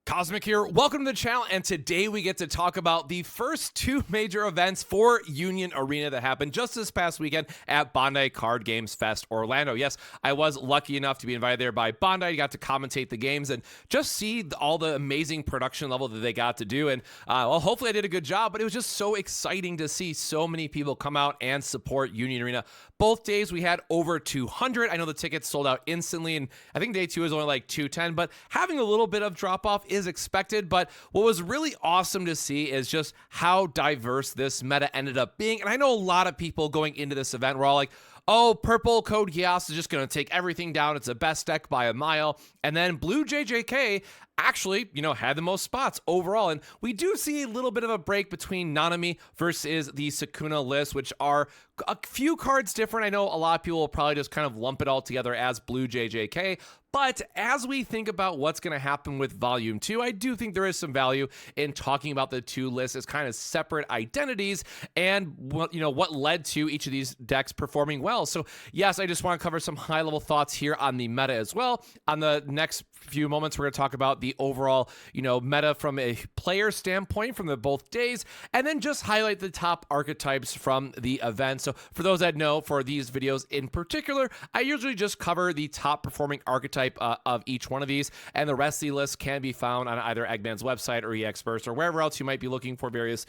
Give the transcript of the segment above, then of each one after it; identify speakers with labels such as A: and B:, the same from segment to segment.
A: Cosmic here, welcome to the channel, and today we get to talk about the first two major events for Union Arena that happened just this past weekend at Bandai Card Games Fest Orlando. Yes, I was lucky enough to be invited there by Bandai. I got to commentate the games and just see all the amazing production level that they got to do, and well, hopefully I did a good job, but it was just so exciting to see so many people come out and support Union Arena. Both days we had over 200. I know the tickets sold out instantly, and I think day two is only like 210, but having a little bit of drop-off is expected. But what was really awesome to see is just how diverse this meta ended up being. And I know a lot of people going into this event were all like, oh, purple Code Geass is just going to take everything down. It's the best deck by a mile. And then blue JJK actually, had the most spots overall. And we do see a little bit of a break between Nanami versus the Sukuna list, which are a few cards different. I know a lot of people will probably just kind of lump it all together as blue JJK. But as we think about what's going to happen with Volume 2, I do think there is some value in talking about the two lists as kind of separate identities and what led to each of these decks performing well. So yes, I just want to cover some high-level thoughts here on the meta as well. On the next few moments, we're going to talk about the overall, meta from a player standpoint from the both days, and then just highlight the top archetypes from the event. So for those that know, for these videos in particular, I usually just cover the top performing archetype of each one of these, and the rest of the list can be found on either Eggman's website or EXperts or wherever else you might be looking for various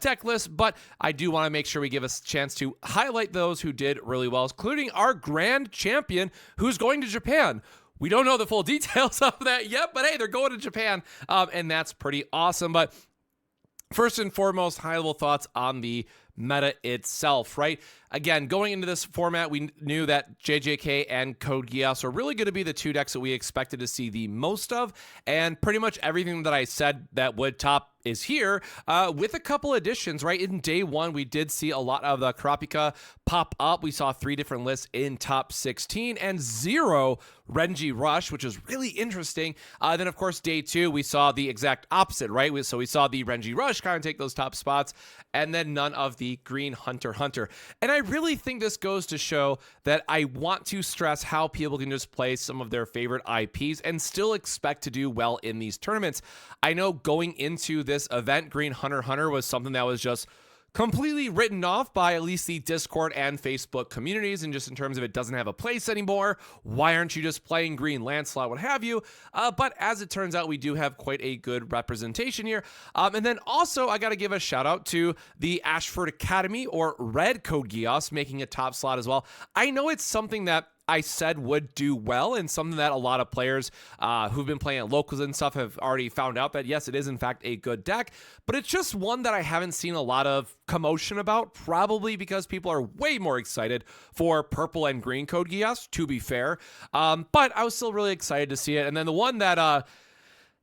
A: deck lists. But I do want to make sure we give a chance to highlight those who did really well, including our grand champion who's going to Japan. We don't know the full details of that yet, but hey, they're going to Japan, and that's pretty awesome. But first and foremost, high-level thoughts on the meta itself, right? Again, going into this format, we knew that JJK and Code Geass are really going to be the two decks that we expected to see the most of, and pretty much everything that I said that would top is here, with a couple additions, right? In day one, we did see a lot of the Kurapika pop up. We saw 3 different lists in top 16 and 0 Renji Rush, which is really interesting. Then, of course, day two, we saw the exact opposite, right? So we saw the Renji Rush kind of take those top spots, and then none of the green Hunter. And I really think this goes to show that I want to stress how people can just play some of their favorite IPs and still expect to do well in these tournaments. I know going into this event, green Hunter was something that was just completely written off by at least the Discord and Facebook communities, and just in terms of it doesn't have a place anymore. Why aren't you just playing green Lancelot, what have you? But as it turns out, we do have quite a good representation here. And then also, I got to give a shout out to the Ashford Academy, or red Code Geass, making a top slot as well. I know it's something that I said would do well, and something that a lot of players who've been playing at locals and stuff have already found out that yes, it is in fact a good deck, but it's just one that I haven't seen a lot of commotion about, probably because people are way more excited for purple and green Code Geass, to be fair. But I was still really excited to see it. And then the one that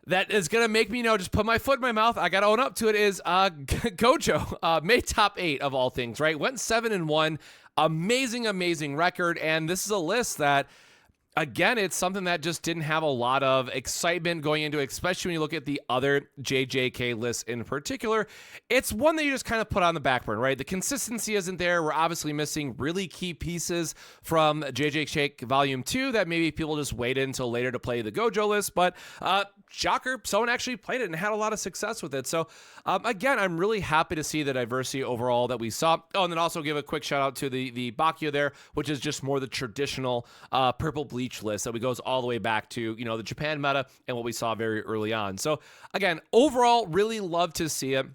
A: that is going to make me, just put my foot in my mouth, I got to own up to it, is Gojo. Made top 8 of all things, right? Went 7-1. Amazing record. And this is a list that, again, it's something that just didn't have a lot of excitement going into it, especially when you look at the other JJK lists in particular. It's one that you just kind of put on the back burner, right? The consistency isn't there. We're obviously missing really key pieces from JJK Volume 2 that maybe people just waited until later to play the Gojo list. But shocker, someone actually played it and had a lot of success with it. So again, I'm really happy to see the diversity overall that we saw. Oh, and then also give a quick shout out to the Byakuya there, which is just more the traditional purple bleach list that goes all the way back to, the Japan meta and what we saw very early on. So again, overall, really love to see it.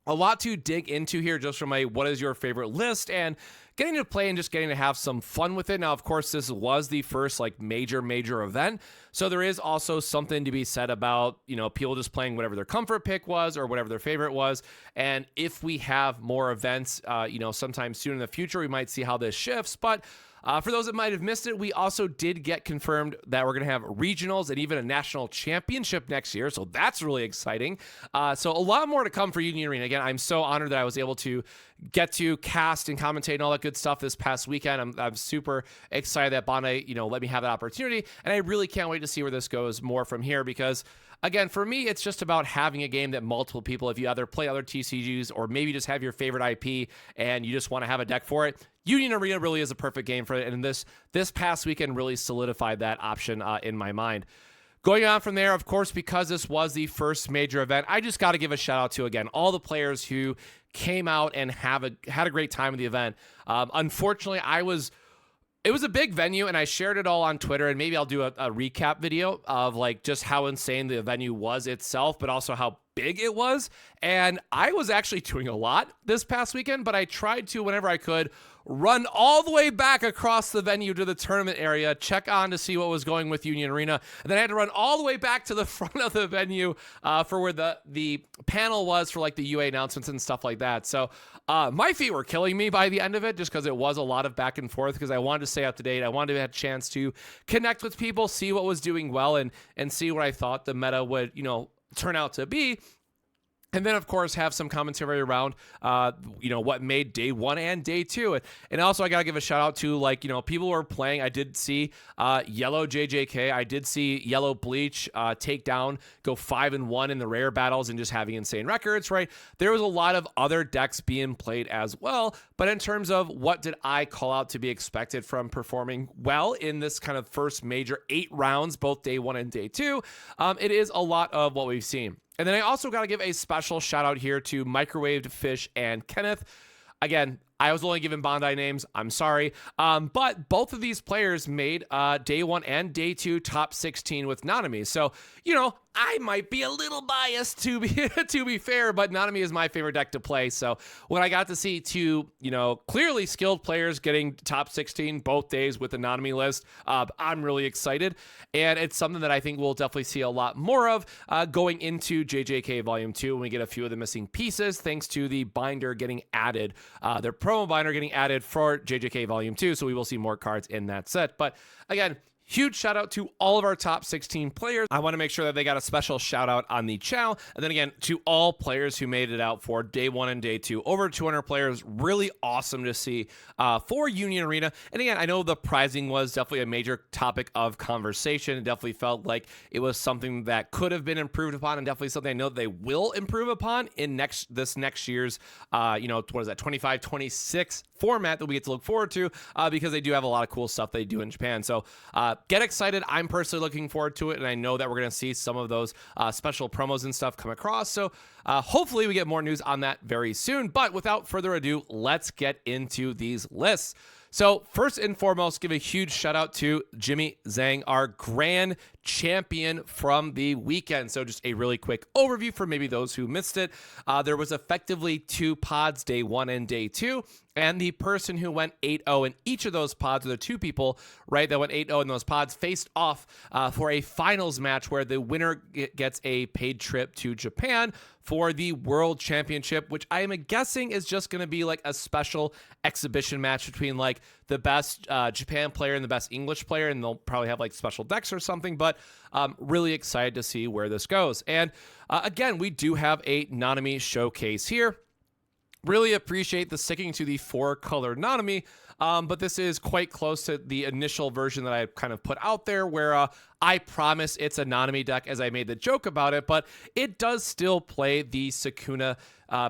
A: A lot to dig into here just from a what is your favorite list and getting to play and just getting to have some fun with it. Now, of course, this was the first major event. So there is also something to be said about, people just playing whatever their comfort pick was or whatever their favorite was. And if we have more events, sometime soon in the future, we might see how this shifts. But for those that might have missed it, we also did get confirmed that we're going to have regionals and even a national championship next year. So that's really exciting. So a lot more to come for Union Arena. Again, I'm so honored that I was able to get to cast and commentate and all that good stuff this past weekend. I'm super excited that Bandai, let me have that opportunity. And I really can't wait to see where this goes more from here, because again, for me, it's just about having a game that multiple people, if you either play other TCGs or maybe just have your favorite IP and you just want to have a deck for it, Union Arena really is a perfect game for it. And this past weekend really solidified that option in my mind. Going on from there, of course, because this was the first major event, I just got to give a shout out to, again, all the players who came out and had a great time at the event. Unfortunately, it was a big venue, and I shared it all on Twitter, and maybe I'll do a recap video of like just how insane the venue was itself, but also how big it was. And I was actually doing a lot this past weekend, but I tried to, whenever I could, run all the way back across the venue to the tournament area, check on to see what was going with Union Arena, and then I had to run all the way back to the front of the venue for where the panel was for like the UA announcements and stuff like that. So my feet were killing me by the end of it, just because it was a lot of back and forth, because I wanted to stay up to date. I wanted to have a chance to connect with people, see what was doing well, and see what I thought the meta would, turn out to be. And then, of course, have some commentary around, what made day 1 and day 2. And also, I got to give a shout out to, people who are playing. I did see Yellow JJK. I did see Yellow Bleach take down, go 5-1 in the rare battles and just having insane records, right? There was a lot of other decks being played as well. But in terms of what did I call out to be expected from performing well in this kind of first major 8 rounds, both day 1 and day 2, it is a lot of what we've seen. And then I also got to give a special shout out here to Microwaved Fish and Kenneth. Again, I was only given Bandai names. I'm sorry. But both of these players made day 1 and day 2 top 16 with Nanami. So, I might be a little biased to be fair, but Nanami is my favorite deck to play. So when I got to see 2, clearly skilled players getting top 16 both days with the Nanami list, I'm really excited. And it's something that I think we'll definitely see a lot more of going into JJK Volume 2 when we get a few of the missing pieces, thanks to the binder getting added, their promo binder getting added for JJK Volume 2. So we will see more cards in that set. But again, huge shout out to all of our top 16 players. I want to make sure that they got a special shout out on the channel. And then again, to all players who made it out for day 1 and day 2, over 200 players. Really awesome to see for Union Arena. And again, I know the prizing was definitely a major topic of conversation. It definitely felt like it was something that could have been improved upon, and definitely something I know they will improve upon in this next year's, what is that, 25-26 format that we get to look forward to, because they do have a lot of cool stuff they do in Japan. So get excited. I'm personally looking forward to it, and I know that we're going to see some of those special promos and stuff come across. So hopefully we get more news on that very soon. But without further ado, let's get into these lists. So first and foremost, give a huge shout out to Jimmy Zhang, our grand champion from the weekend. So just a really quick overview for maybe those who missed it. There was effectively 2 pods, day 1 and day 2. And the person who went 8-0 in each of those pods, or the 2 people, right, that went 8-0 in those pods, faced off for a finals match where the winner gets a paid trip to Japan for the World Championship, which I am guessing is just going to be like a special exhibition match between like the best Japan player and the best English player, and they'll probably have like special decks or something, but really excited to see where this goes. And again, we do have a Nanami showcase here. Really appreciate the sticking to the 4-color Nanami, but this is quite close to the initial version that I kind of put out there, where I promise it's a Nanami deck, as I made the joke about it, but it does still play the Sukuna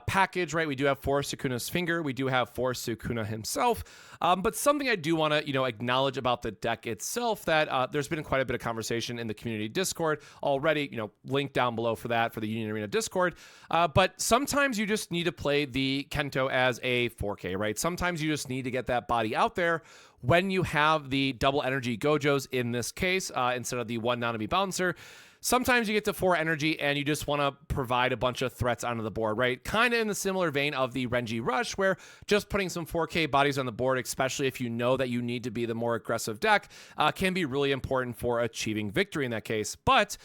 A: package, right? We do have 4 Sukuna's finger. We do have 4 Sukuna himself. But something I do want to, acknowledge about the deck itself, that there's been quite a bit of conversation in the community Discord already, link down below for that, for the Union Arena Discord. But sometimes you just need to play the Kento as a 4K, right? Sometimes you just need to get that body out there when you have the double energy Gojos in this case, instead of the 1 Nanami bouncer. Sometimes you get to 4 energy and you just want to provide a bunch of threats onto the board, right? Kind of in the similar vein of the Renji Rush, where just putting some 4K bodies on the board, especially if you know that you need to be the more aggressive deck, can be really important for achieving victory in that case. But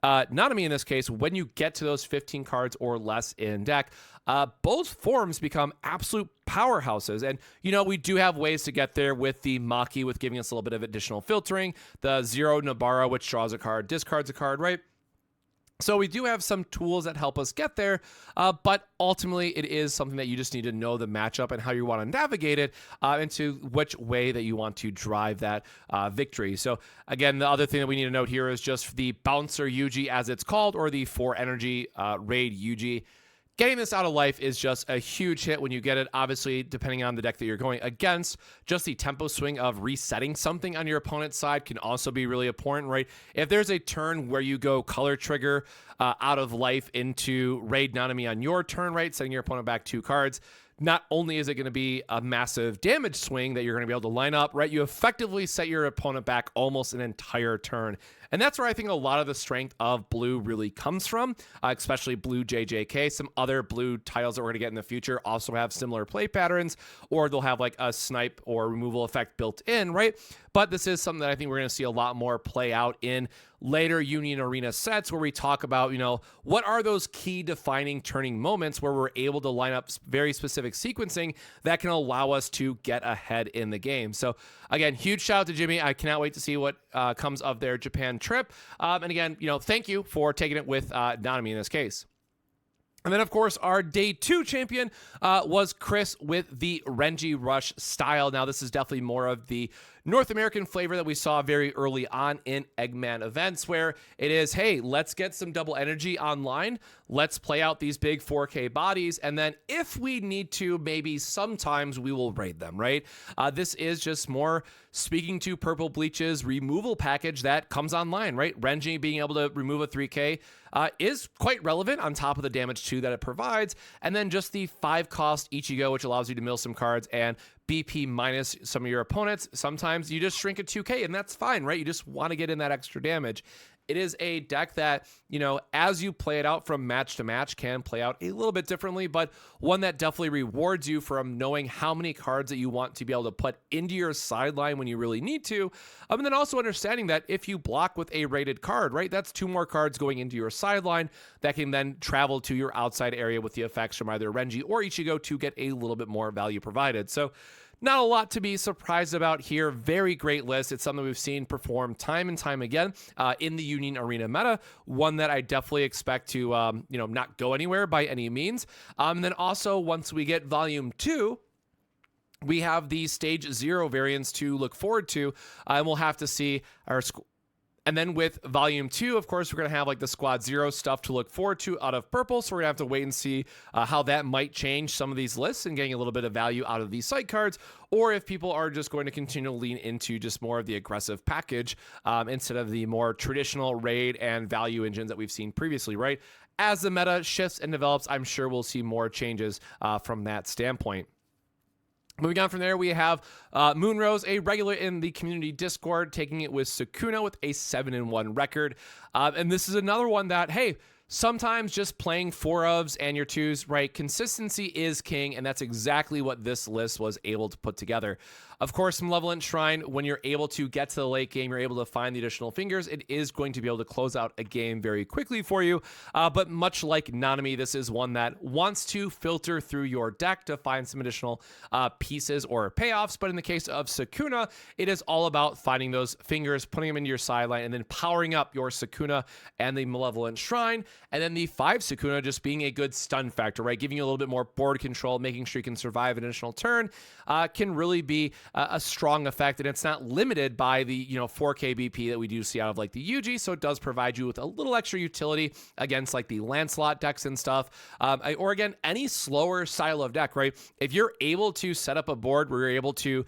A: Nanami in this case, when you get to those 15 cards or less in deck, both forms become absolute powerhouses. And, we do have ways to get there with the Maki, with giving us a little bit of additional filtering, the Zero Nabara, which draws a card, discards a card, right? So we do have some tools that help us get there, but ultimately it is something that you just need to know the matchup and how you want to navigate it into which way that you want to drive that victory. So again, the other thing that we need to note here is just the Bouncer Yuji, as it's called, or the 4 energy Raid Yuji. getting this out of life is just a huge hit when you get it. Obviously, depending on the deck that you're going against, just the tempo swing of resetting something on your opponent's side can also be really important, right? If there's a turn where you go color trigger out of life into Raid Nanami on your turn, right, setting your opponent back 2 cards, not only is it going to be a massive damage swing that you're going to be able to line up, right, you effectively set your opponent back almost an entire turn. And that's where I think a lot of the strength of blue really comes from, especially blue JJK. Some other blue titles that we're going to get in the future also have similar play patterns, or they'll have like a snipe or removal effect built in, right? But this is something that I think we're going to see a lot more play out in later Union Arena sets, where we talk about, you know, what are those key defining turning moments where we're able to line up very specific sequencing that can allow us to get ahead in the game. So again, huge shout out to Jimmy. I cannot wait to see what comes of their Japan trip. And again, you know, thank you for taking it with Nanami in this case. And then, of course, our day 2 champion was Chris with the Renji Rush style. Now, this is definitely more of the North American flavor that we saw very early on in Eggman events, where it is, hey, let's get some double energy online. Let's play out these big 4K bodies. And then if we need to, maybe sometimes we will raid them, right? This is just more speaking to Purple Bleach's removal package that comes online, right? Renji being able to remove a 3K is quite relevant on top of the damage 2 that it provides. And then just the 5 cost Ichigo, which allows you to mill some cards and BP minus some of your opponents. Sometimes you just shrink a 2K and that's fine, right? You just want to get in that extra damage. It is a deck that, you know, as you play it out from match to match, can play out a little bit differently, but one that definitely rewards you from knowing how many cards that you want to be able to put into your sideline when you really need to. And then also understanding that if you block with a rated card, right, that's 2 more cards going into your sideline that can then travel to your outside area with the effects from either Renji or Ichigo to get a little bit more value provided. So not a lot to be surprised about here. Very great list. It's something we've seen perform time and time again in the Union Arena meta. One that I definitely expect to, you know, not go anywhere by any means. And then also, once we get Volume 2, we have the Stage 0 variants to look forward to, and we'll have to see our And then with Volume 2, of course, we're going to have like the Squad 0 stuff to look forward to out of Purple. So we're going to have to wait and see how that might change some of these lists and getting a little bit of value out of these site cards, or if people are just going to continue to lean into just more of the aggressive package instead of the more traditional raid and value engines that we've seen previously, right? As the meta shifts and develops, I'm sure we'll see more changes from that standpoint. Moving on from there, we have Moonrose, a regular in the community Discord, taking it with Sukuna with a 7-1 record. And this is another one that, hey, sometimes just playing 4-ofs and your 2s, right? Consistency is king, and that's exactly what this list was able to put together. Of course, Malevolent Shrine, when you're able to get to the late game, you're able to find the additional fingers, it is going to be able to close out a game very quickly for you. But much like Nanami, this is one that wants to filter through your deck to find some additional pieces or payoffs. But in the case of Sukuna, it is all about finding those fingers, putting them into your sideline, and then powering up your Sukuna and the Malevolent Shrine. And then the 5 Sukuna just being a good stun factor, right? Giving you a little bit more board control, making sure you can survive an additional turn, can really be a strong effect. And it's not limited by the, 4K BP that we do see out of like the Yuji. So it does provide you with a little extra utility against like the Lancelot decks and stuff. Or again, any slower style of deck, right? If you're able to set up a board where you're able to,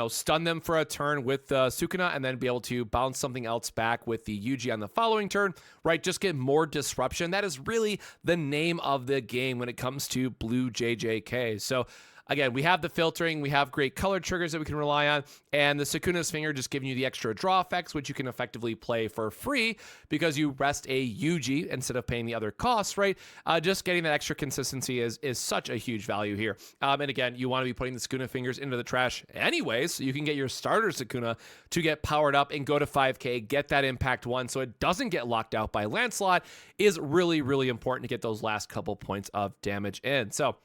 A: stun them for a turn with Sukuna and then be able to bounce something else back with the Yuji on the following turn, right? Just get more disruption. That is really the name of the game when it comes to blue JJK. So again, we have the filtering, we have great color triggers that we can rely on, and the Sukuna's Finger just giving you the extra draw effects, which you can effectively play for free because you rest a Yuji instead of paying the other costs, right? Just getting that extra consistency is such a huge value here. And again, you want to be putting the Sukuna Fingers into the trash anyways, so you can get your starter Sukuna to get powered up and go to 5K, get that impact 1 so it doesn't get locked out by Lancelot is really, really important to get those last couple points of damage in. So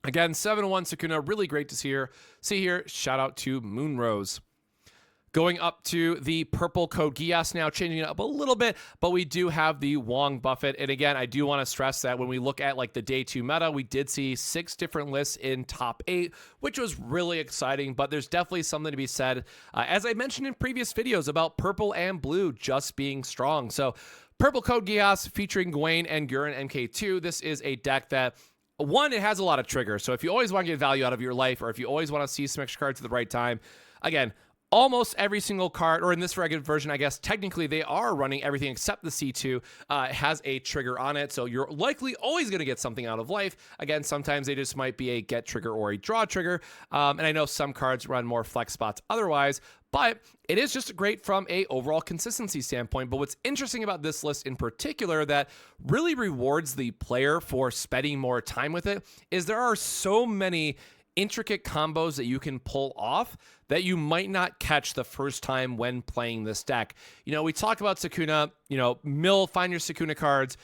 A: again, 7-1 Sukuna, really great to see here. Shout out to Moonrose. Going up to the purple Code Geass now, changing it up a little bit, but we do have the Wongbuffet. And again, I do want to stress that when we look at like the day 2 meta, we did see 6 different lists in top 8, which was really exciting, but there's definitely something to be said, as I mentioned in previous videos, about purple and blue just being strong. So Purple Code Geass featuring Gwaine and Gurren MK2. This is a deck that, one, it has a lot of triggers. So if you always want to get value out of your life, or if you always want to see some extra cards at the right time, again, almost every single card, or in this regular version, I guess technically they are running everything except the C2, has a trigger on it. So you're likely always going to get something out of life. Again, sometimes they just might be a get trigger or a draw trigger. And I know some cards run more flex spots otherwise, but it is just great from a overall consistency standpoint. But what's interesting about this list in particular that really rewards the player for spending more time with it is there are so many intricate combos that you can pull off that you might not catch the first time when playing this deck. You know, we talk about Sukuna, you know, find your Sukuna cards,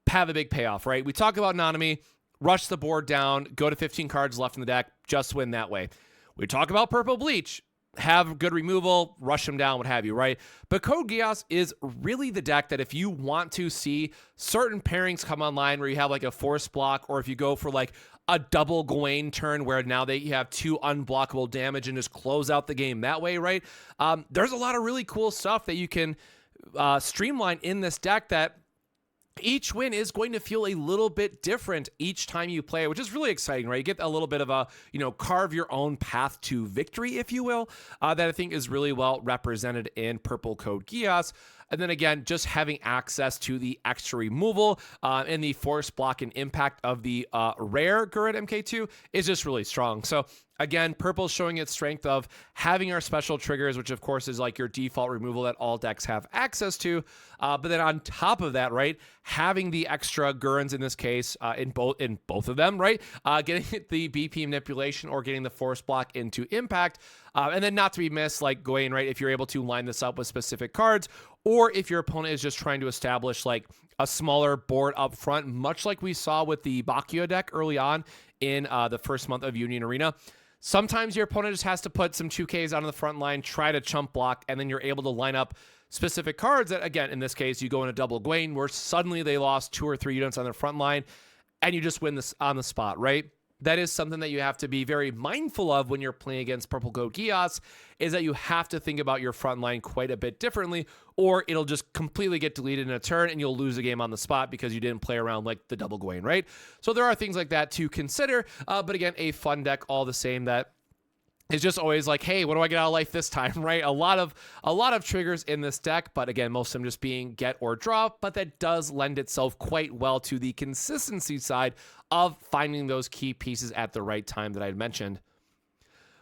A: have a big payoff, right? We talk about Nanami, rush the board down, go to 15 cards left in the deck, just win that way. We talk about Purple Bleach, have good removal, rush them down, what have you, right? But Code Geass is really the deck that if you want to see certain pairings come online where you have like a force block, or if you go for like a double Gwaine turn where now you have 2 unblockable damage and just close out the game that way, right? There's a lot of really cool stuff that you can streamline in this deck that each win is going to feel a little bit different each time you play, which is really exciting, right? You get a little bit of a, you know, carve your own path to victory, if you will, that I think is really well represented in Purple Code Geass. And then again, just having access to the extra removal and the force block and impact of the rare Gurren MK2 is just really strong. So again, Purple's showing its strength of having our special triggers, which of course is like your default removal that all decks have access to. But then on top of that, right, having the extra Gurrens in this case, in both of them, right, getting the BP manipulation or getting the force block into impact. And then not to be missed, like Gwaine, right, if you're able to line this up with specific cards, or if your opponent is just trying to establish like a smaller board up front, much like we saw with the Byakuya deck early on in the first month of Union Arena. Sometimes your opponent just has to put some 2Ks on the front line, try to chump block, and then you're able to line up specific cards that, again, in this case, you go in a double Gwaine where suddenly they lost 2 or 3 units on their front line, and you just win this on the spot, right? That is something that you have to be very mindful of when you're playing against Purple Code Geass, is that you have to think about your front line quite a bit differently, or it'll just completely get deleted in a turn and you'll lose the game on the spot because you didn't play around like the double Gwaine, right? So there are things like that to consider, but again, a fun deck all the same that is just always like, hey, what do I get out of life this time, right? A lot of triggers in this deck, but again, most of them just being get or draw, but that does lend itself quite well to the consistency side of finding those key pieces at the right time that I mentioned.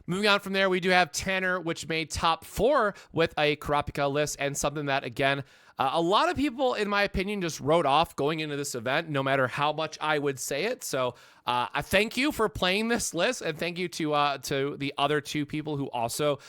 A: Moving on from there, we do have Tanner, which made top 4 with a Kurapika list, and something that, again, a lot of people, in my opinion, just wrote off going into this event, no matter how much I would say it. So I thank you for playing this list, and thank you to the other 2 people who also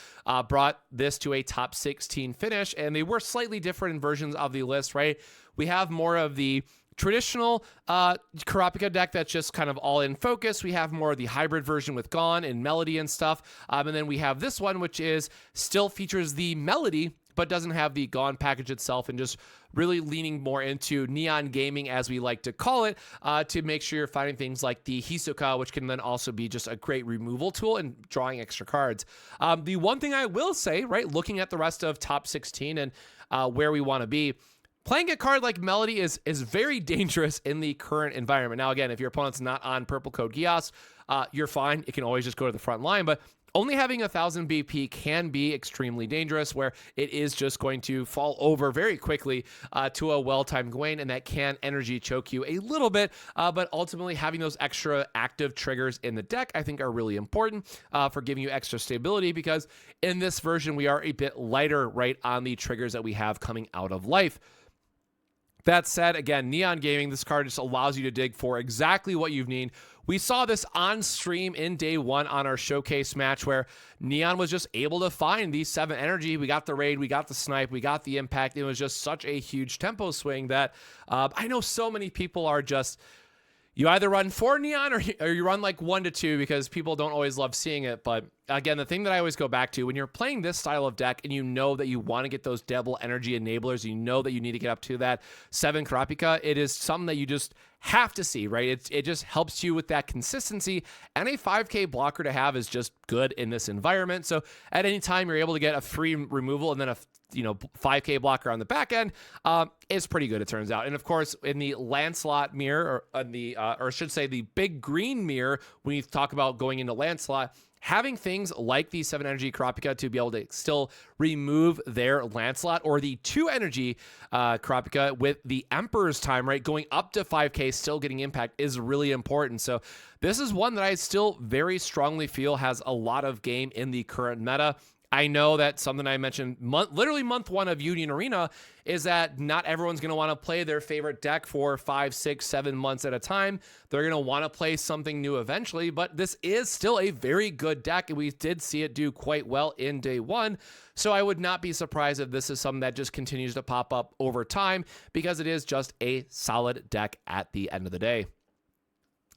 A: brought this to a top 16 finish, and they were slightly different versions of the list, right? We have more of the traditional Kurapika deck that's just kind of all in focus. We have more of the hybrid version with Gone and Melody and stuff. And then we have this one, which is still features the Melody, but doesn't have the Gone package itself, and just really leaning more into neon gaming, as we like to call it, to make sure you're finding things like the Hisoka, which can then also be just a great removal tool and drawing extra cards. The one thing I will say, right, looking at the rest of top 16 and where we want to be, playing a card like Melody is very dangerous in the current environment. Now, again, if your opponent's not on Purple Code Geass, you're fine. It can always just go to the front line, but only having 1,000 BP can be extremely dangerous, where it is just going to fall over very quickly to a well-timed Gwaine, and that can energy choke you a little bit. But ultimately, having those extra active triggers in the deck, I think, are really important for giving you extra stability, because in this version, we are a bit lighter, right, on the triggers that we have coming out of life. That said, again, Neon Gaming, this card just allows you to dig for exactly what you need. We saw this on stream in day 1 on our showcase match, where Neon was just able to find the 7 energy. We got the raid, we got the snipe, we got the impact. It was just such a huge tempo swing that I know so many people are just, you either run 4 Neon or you run like 1 to 2, because people don't always love seeing it. But again, the thing that I always go back to when you're playing this style of deck and you know that you want to get those double energy enablers, you know that you need to get up to that 7 Kurapika, it is something that you just have to see, right? It just helps you with that consistency, and a 5k blocker to have is just good in this environment. So at any time you're able to get a free removal and then a 5k blocker on the back end is pretty good, it turns out. And of course, in the Lancelot mirror, or I should say the big green mirror, when you talk about going into Lancelot, having things like the 7 energy Kurapika to be able to still remove their Lancelot, or the 2 energy Kurapika with the Emperor's Time, right? Going up to 5k, still getting impact is really important. So this is one that I still very strongly feel has a lot of game in the current meta. I know that something I mentioned literally month 1 of Union Arena is that not everyone's going to want to play their favorite deck for 5, 6, 7 months at a time. They're going to want to play something new eventually, but this is still a very good deck, and we did see it do quite well in day 1. So I would not be surprised if this is something that just continues to pop up over time, because it is just a solid deck at the end of the day.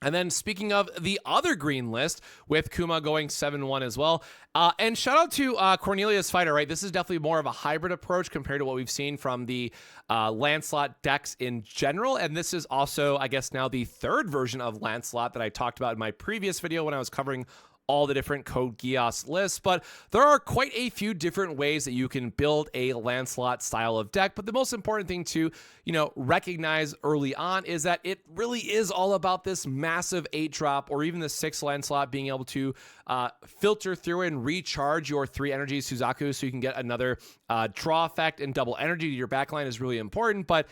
A: And then speaking of the other green list, with Kuma going 7-1 as well. And shout out to Cornelius Fighter, right? This is definitely more of a hybrid approach compared to what we've seen from the Lancelot decks in general. And this is also, I guess, now the 3rd version of Lancelot that I talked about in my previous video when I was covering all the different Code Geass lists, but there are quite a few different ways that you can build a Lancelot style of deck. But the most important thing to, recognize early on is that it really is all about this massive 8-drop or even the 6 Lancelot being able to filter through and recharge your 3 energy Suzaku so you can get another draw effect, and double energy to your backline is really important. But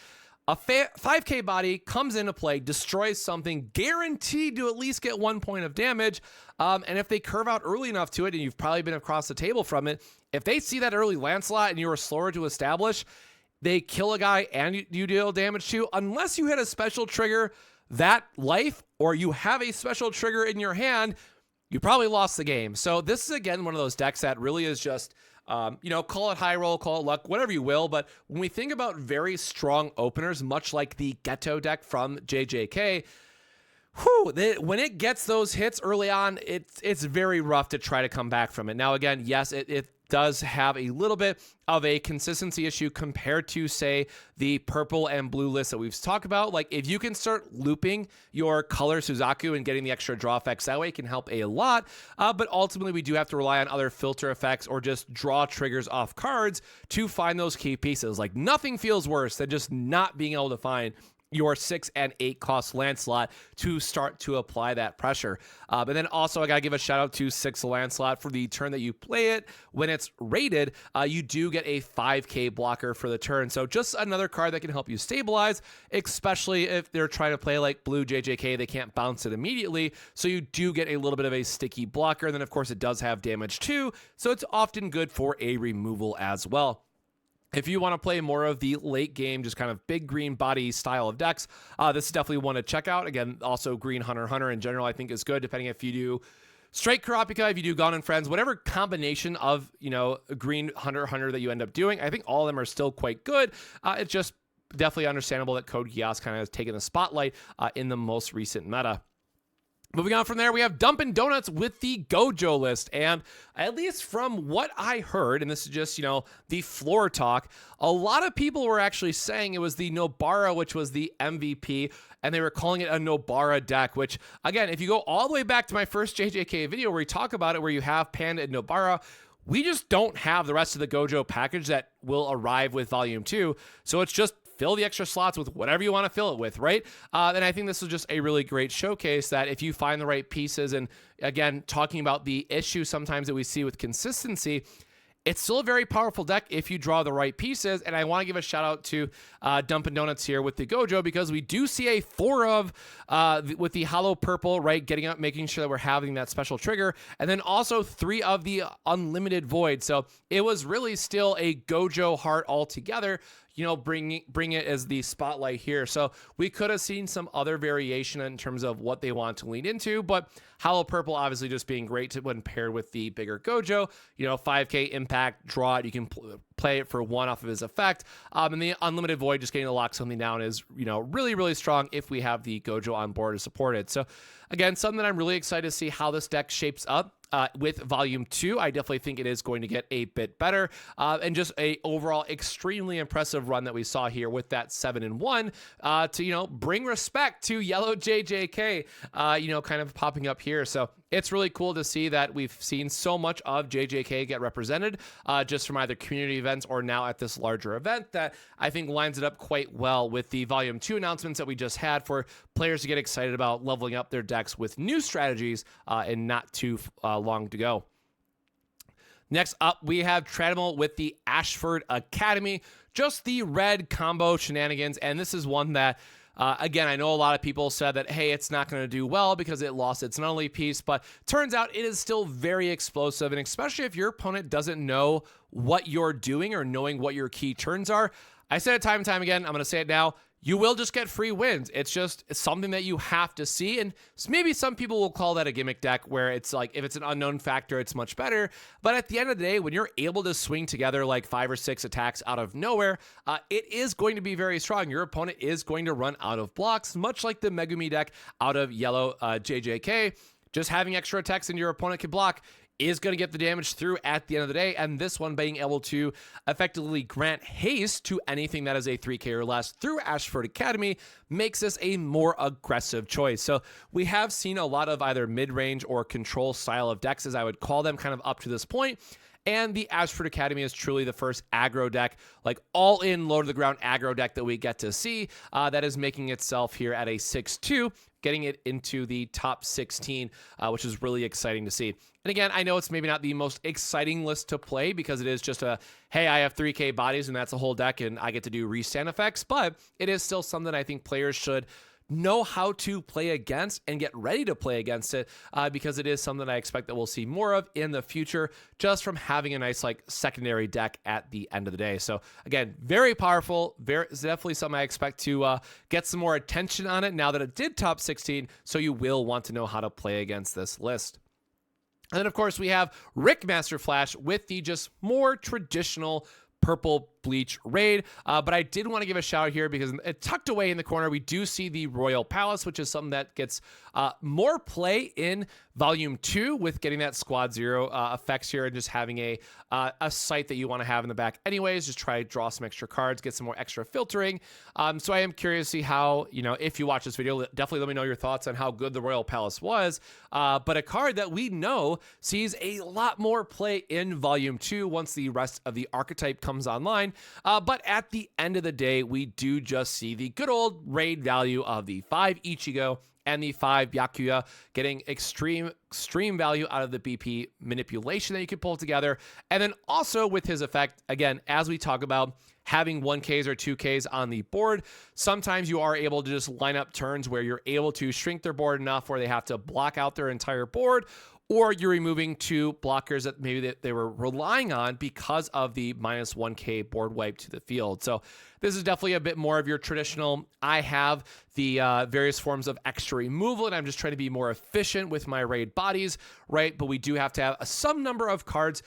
A: a 5k body comes into play, destroys something, guaranteed to at least get 1 point of damage. And if they curve out early enough to it, and you've probably been across the table from it, if they see that early Lancelot and you are slower to establish, they kill a guy and you deal damage to, unless you hit a special trigger that life, or you have a special trigger in your hand, you probably lost the game. So this is, again, one of those decks that really is just, call it high roll, call it luck, whatever you will. But when we think about very strong openers, much like the Ghetto deck from JJK, when it gets those hits early on, it's very rough to try to come back from it. Now, again, yes, it does have a little bit of a consistency issue compared to, say, the purple and blue list that we've talked about. Like, if you can start looping your color Suzaku and getting the extra draw effects that way, it can help a lot. But ultimately, we do have to rely on other filter effects or just draw triggers off cards to find those key pieces. Like, nothing feels worse than just not being able to find your 6 and 8 cost Lancelot to start to apply that pressure. But then also, I gotta give a shout out to 6 Lancelot for the turn that you play it. When it's rated, you do get a 5k blocker for the turn. So just another card that can help you stabilize, especially if they're trying to play like blue JJK, they can't bounce it immediately. So you do get a little bit of a sticky blocker. And then of course it does have damage too. So it's often good for a removal as well. If you want to play more of the late game, just kind of big green body style of decks, this is definitely one to check out. Again, also green Hunter in general, I think is good, depending if you do straight Kurapika, if you do Gone and Friends, whatever combination of, green Hunter that you end up doing, I think all of them are still quite good. It's just definitely understandable that Code Geass kind of has taken the spotlight in the most recent meta. Moving on from there, we have Dumpindonuts with the Gojo list. And at least from what I heard, and this is just, the floor talk, a lot of people were actually saying it was the Nobara, which was the MVP, and they were calling it a Nobara deck, which, again, if you go all the way back to my first JJK video where we talk about it, where you have Panda and Nobara, we just don't have the rest of the Gojo package that will arrive with Volume 2. So it's just fill the extra slots with whatever you want to fill it with, right? And I think this is just a really great showcase that if you find the right pieces, and again, talking about the issue sometimes that we see with consistency, it's still a very powerful deck if you draw the right pieces. And I want to give a shout out to Dumpindonuts here with the Gojo, because we do see a 4 of with the hollow purple, right? Getting up, making sure that we're having that special trigger. And then also 3 of the unlimited void. So it was really still a Gojo heart altogether. Bring it as the spotlight here. So we could have seen some other variation in terms of what they want to lean into, but Hollow Purple obviously just being great when paired with the bigger Gojo. 5k impact, draw it. You can play it for 1 off of his effect. And the Unlimited Void, just getting to lock something down, is really, really strong if we have the Gojo on board to support it. So again, something that I'm really excited to see how this deck shapes up. with Volume 2. I definitely think it is going to get a bit better, and just a overall extremely impressive run that we saw here with that 7-1 to, bring respect to yellow JJK, kind of popping up here. So it's really cool to see that we've seen so much of JJK get represented just from either community events or now at this larger event, that I think lines it up quite well with the Volume 2 announcements that we just had for players to get excited about leveling up their decks with new strategies and not too long to go. Next up, we have Tranimal with the Ashford Academy, just the red combo shenanigans. And this is one that, again, I know a lot of people said that, hey, it's not going to do well because it lost its Nanami piece, but turns out it is still very explosive. And especially if your opponent doesn't know what you're doing or knowing what your key turns are. I said it time and time again, I'm going to say it now. You will just get free wins. It's something that you have to see. And maybe some people will call that a gimmick deck, where it's like, if it's an unknown factor, it's much better. But at the end of the day, when you're able to swing together like 5 or 6 attacks out of nowhere, it is going to be very strong. Your opponent is going to run out of blocks, much like the Megumi deck out of yellow JJK. Just having extra attacks and your opponent can block is going to get the damage through at the end of the day, and this one being able to effectively grant haste to anything that is a 3K or less through Ashford Academy makes this a more aggressive choice. So we have seen a lot of either mid-range or control style of decks, as I would call them, kind of up to this point. And the Ashford Academy is truly the first aggro deck, like all-in, low-to-the-ground aggro deck that we get to see that is making itself here at a 6-2, getting it into the top 16, which is really exciting to see. And again, I know it's maybe not the most exciting list to play because it is just hey, I have 3K bodies and that's a whole deck and I get to do restand effects, but it is still something I think players should know how to play against and get ready to play against it, because it is something I expect that we'll see more of in the future, just from having a nice secondary deck at the end of the day. So again, very powerful, it's definitely something I expect to get some more attention on it now that it did top 16, so you will want to know how to play against this list. And then of course we have RicmasterFlash with the just more traditional purple bleach raid, but I did want to give a shout out here because tucked away in the corner we do see the Royal Palace, which is something that gets more play in Volume 2 with getting that Squad 0 effects here and just having a site that you want to have in the back anyways. Just try to draw some extra cards, get some more extra filtering. So I am curious to see how, if you watch this video, definitely let me know your thoughts on how good the Royal Palace was. But a card that we know sees a lot more play in Volume 2 once the rest of the archetype comes online. But at the end of the day, we do just see the good old raid value of the 5 Ichigo and the 5 Byakuya getting extreme value out of the BP manipulation that you can pull together. And then also with his effect, again, as we talk about having 1Ks or 2Ks on the board, sometimes you are able to just line up turns where you're able to shrink their board enough where they have to block out their entire board, or you're removing 2 blockers that maybe they were relying on because of the minus 1K board wipe to the field. So this is definitely a bit more of your traditional, I have the various forms of extra removal and I'm just trying to be more efficient with my raid bodies, right? But we do have to have some number of cards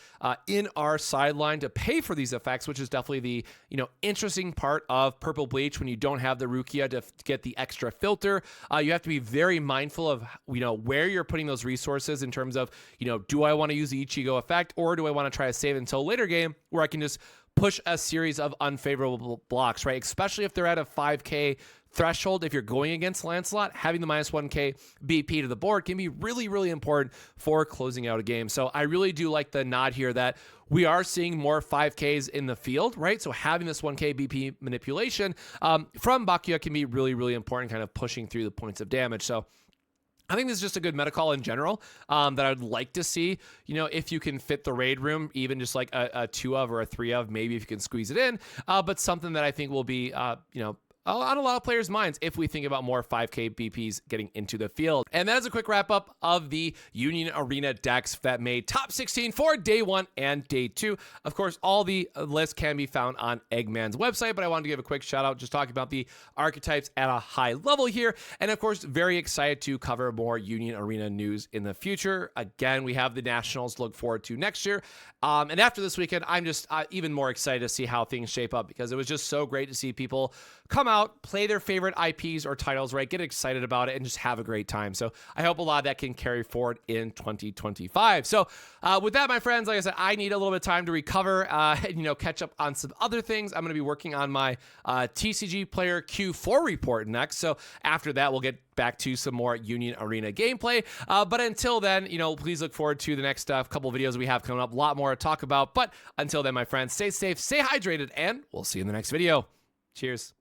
A: in our sideline to pay for these effects, which is definitely the interesting part of Purple Bleach when you don't have the Rukia to get the extra filter. You have to be very mindful of where you're putting those resources in terms of do I want to use the Ichigo effect, or do I want to try to save it until later game where I can just push a series of unfavorable blocks, right? Especially if they're at a 5K threshold. If you're going against Lancelot, having the minus 1K BP to the board can be really, really important for closing out a game. So I really do like the nod here that we are seeing more 5Ks in the field, right? So having this 1K BP manipulation from Byakuya can be really, really important, kind of pushing through the points of damage. So I think this is just a good meta call in general that I'd like to see, if you can fit the raid room, even just like a 2 of or a 3 of, maybe if you can squeeze it in, but something that I think will be, on a lot of players' minds if we think about more 5K BPs getting into the field. And that is a quick wrap up of the Union Arena decks that made top 16 for day 1 and day 2. Of course, all the lists can be found on Eggman's website, but I wanted to give a quick shout out just talking about the archetypes at a high level here. And of course, very excited to cover more Union Arena news in the future. Again, we have the Nationals to look forward to next year. And after this weekend, I'm just even more excited to see how things shape up because it was just so great to see people come out, play their favorite IPs or titles, right? Get excited about it and just have a great time. So I hope a lot of that can carry forward in 2025. So with that, my friends, like I said, I need a little bit of time to recover and, catch up on some other things. I'm going to be working on my TCG Player Q4 report next. So after that, we'll get back to some more Union Arena gameplay. But until then, please look forward to the next couple videos we have coming up. A lot more to talk about. But until then, my friends, stay safe, stay hydrated, and we'll see you in the next video. Cheers.